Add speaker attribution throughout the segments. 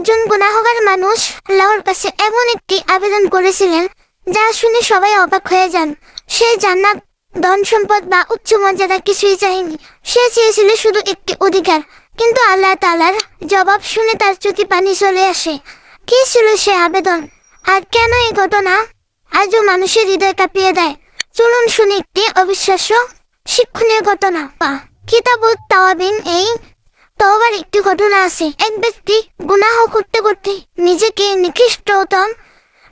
Speaker 1: একজন গুনাহগার মানুষ আল্লাহর কাছে এমন একটি আবেদন করেছিলেন যা শুনে সবাই অবাক হয়ে যান। সে জান্নাত, ধন সম্পদ বা উচ্চ মর্যাদা কিছুই চায়নি। সে চেয়েছিল শুধু একটি অধিকার। কিন্তু আল্লাহ তাআলার জবাব শুনে তার চোখে পানি চলে আসে। কি ছিল সে আবেদন, আর কেন এই ঘটনা আজও মানুষের হৃদয় কাঁপিয়ে দেয়? চলুন শুনি একটি অবিশ্বাস্য শিক্ষণীয় ঘটনা। কিতাবুত তাওয়াবিন এই তওবার একটি ঘটনা আছে। এক ব্যক্তি গুনাহ করতে করতে নিজেকে নিকৃষ্টতম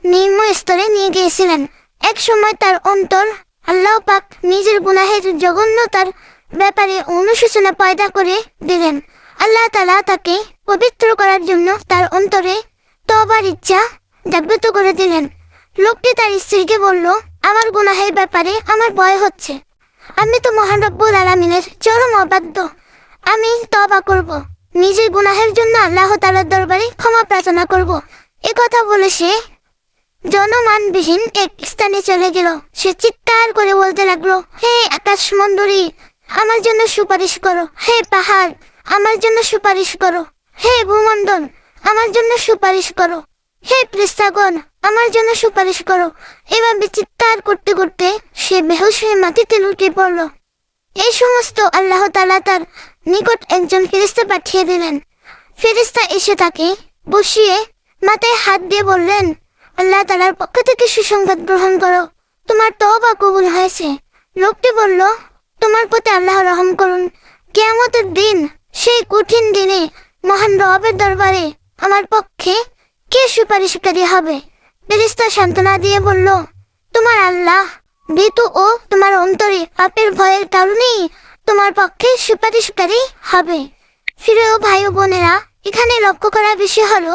Speaker 1: নিম্ন স্তরে নিয়ে গিয়েছিলেন। এক সময় তার অন্তর আল্লাহ পাক নিজের গুনাহের জঘন্যতার ব্যাপারে অনুশোচনা পয়দা করে দিলেন। আল্লাহ তাআলা তাকে পবিত্র করার জন্য তার অন্তরে তওবার ইচ্ছা জাগ্রত করে দিলেন। লোকটি তার স্ত্রীকে বলল, আমার গুনাহের ব্যাপারে আমার ভয় হচ্ছে। আমি তো মহান রব্বুল আলামিনের চরম অবাধ্য। আমি তওবা করব, নিজের গুনাহের জন্য আল্লাহ তাআলার দরবারে ক্ষমা প্রার্থনা করব। এ কথা বলে সে জনমানবিহীন এক স্থানে চলে গেল। সে চিৎকার করে বলতে লাগলো, হে আকাশমণ্ডলী, আমার জন্য সুপারিশ করো। হে পাহাড়, আমার জন্য সুপারিশ করো। হে ভূমণ্ডল, আমার জন্য সুপারিশ করো। হে ফেরেশতাগণ, আমার জন্য সুপারিশ করো। এভাবে চিৎকার করতে করতে সে বেহুশ হয়ে মাটিতে লুটিয়ে পড়ল। এই সমস্ত আল্লাহ তাআলা তার নিকট একজন ফেরেশতা পাঠিয়ে দিলেন। ফেরেশতা এসে তাকে বসিয়ে মাথায় হাত দিয়ে বললেন, আল্লাহ তাআলার পক্ষ থেকে সুসংবাদ গ্রহণ করো, তোমার তওবা কবুল হয়েছে। লোকটি বলল, তোমার প্রতি আল্লাহ রহম করুন। কিয়ামতের দিন, সেই কঠিন দিনে মহান রবের দরবারে আমার পক্ষে কে সুপারিশকারী হবে? ফেরেশতা সান্ত্বনা দিয়ে বলল, তোমার আল্লাহ ভীতু ও তোমার অন্তরে পাপের ভয়ের কারণেই তোমার পক্ষে সুপারিশকারী হবে। প্রিয় ভাই ও বোনেরা, এখানে লক্ষ্য করার বিষয় হলো,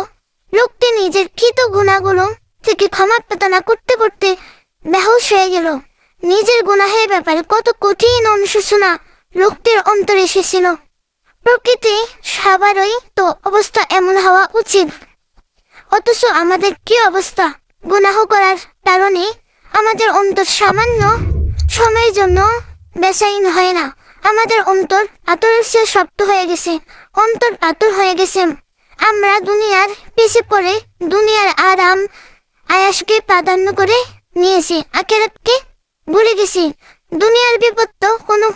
Speaker 1: লোকটি নিজের কৃত গুনাহগুলো থেকে ক্ষমা প্রার্থনা করতে করতে বেহুশ হয়ে গেল। নিজের গুনাহের ব্যাপারে কত কঠিন অনুশোচনা লোকটির অন্তরে এসেছিল। প্রকৃতি সবারই তো অবস্থা এমন হওয়া উচিত, অথচ আমাদের কি অবস্থা? গুনাহ করার কারণে আমাদের অন্তর সামান্য সময়ের জন্য বেচাইন হয় না। আমাদের অন্তর আতরের চেয়ে শক্ত হয়ে গেছে। অন্তর আতর হয়ে গেছে। আমরা দুনিয়ার পিছে পড়ে দুনিয়ার আরাম আয়াসকে প্রাধান্য করে নিয়েছি, আখিরাতকে ভুলে গেছি। দুনিয়ার বিপদ তো কোনো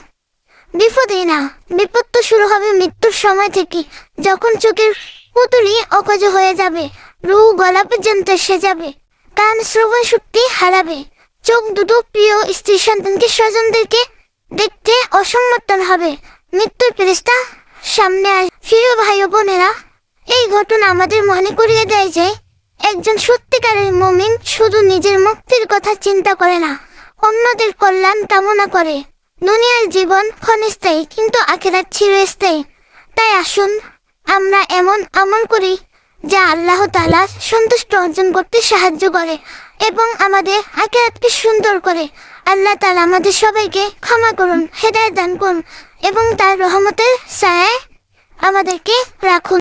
Speaker 1: বিপদই না। বিপদ তো শুরু হবে মৃত্যুর সময় থেকে, যখন চোখের পুতুলি অকাজ হয়ে যাবে, রূহ গলা পর্যন্ত এসে যাবে, কান শ্রবণ শক্তি হারাবে, চোখ দুটো প্রিয় স্ত্রী সন্তানকে স্বজনদেরকে দেখতে অসম্মতন হবে, মৃত্যুর ফেরেশতা সামনে আসবে। প্রিয় ভাই ও বোনেরা, এই ঘটনা আমাদের মনে করিয়ে দেয় যে একজন সত্যিকারের মুমিন শুধু নিজের মুক্তির কথা চিন্তা করে না, অন্যদের কল্যাণ কামনা করে। দুনিয়ার জীবন ক্ষণস্থায়ী, কিন্তু আখিরাত চিরস্থায়ী। তাই আসুন আমরা এমন আমল করি যা আল্লাহ তাআলার সন্তুষ্ট অর্জন করতে সাহায্য করে এবং আমাদের আখিরাতকে সুন্দর করে। আল্লাহ তাআলা আমাদের সবাইকে ক্ষমা করুন, হেদায়েত দান করুন এবং তার রহমতের ছায়ায় আমাদেরকে রাখুন।